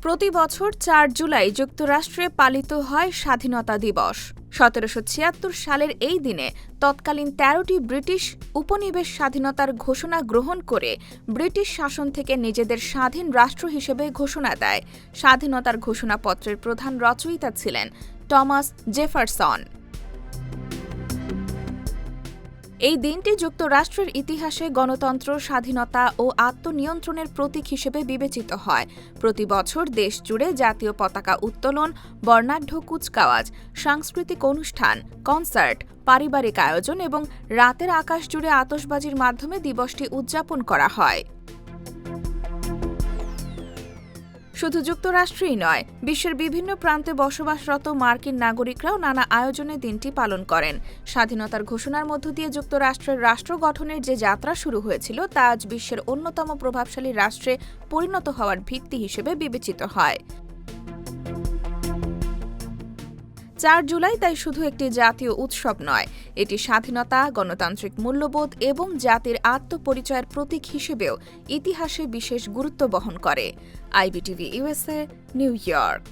প্রতি বছর ৪ জুলাই যুক্তরাষ্ট্রে পালিত হয় স্বাধীনতা দিবস। ১৭৭৬ সালের এই দিনে তৎকালীন ১৩টি ব্রিটিশ উপনিবেশ স্বাধীনতার ঘোষণা গ্রহণ করে ব্রিটিশ শাসন থেকে নিজেদের স্বাধীন রাষ্ট্র হিসেবে ঘোষণা দেয়। স্বাধীনতার ঘোষণাপত্রের প্রধান রচয়িতা ছিলেন টমাস জেফারসন। এই দিনটি যুক্তরাষ্ট্রের ইতিহাসে গণতন্ত্র, স্বাধীনতা ও আত্মনিয়ন্ত্রণের প্রতীক হিসেবে বিবেচিত হয়। প্রতি বছর দেশ জুড়ে জাতীয় পতাকা উত্তোলন, বর্ণাঢ্য কুচকাওয়াজ, সাংস্কৃতিক অনুষ্ঠান, কনসার্ট, পারিবারিক আয়োজন এবং রাতের আকাশ জুড়ে আতশবাজির মাধ্যমে দিবসটি উদযাপন করা হয়। শুধু যুক্তরাষ্ট্রেই নয়, বিশ্বের বিভিন্ন প্রান্তে বসবাসরত মার্কিন নাগরিকরাও নানা আয়োজনে দিনটি পালন করেন। স্বাধীনতার ঘোষণার মধ্য দিয়ে যুক্তরাষ্ট্রের রাষ্ট্র গঠনের যে যাত্রা শুরু হয়েছিল তা আজ বিশ্বের অন্যতম প্রভাবশালী রাষ্ট্রে পরিণত হওয়ার ভিত্তি হিসেবে বিবেচিত হয়। ৪ জুলাই তাই শুধু একটি জাতীয় উৎসব নয়, এটি স্বাধীনতা, গণতান্ত্রিক মূল্যবোধ এবং জাতির আত্মপরিচয়ের প্রতীক হিসেবেও ইতিহাসে বিশেষ গুরুত্ব বহন করে। IBTV USA, new York.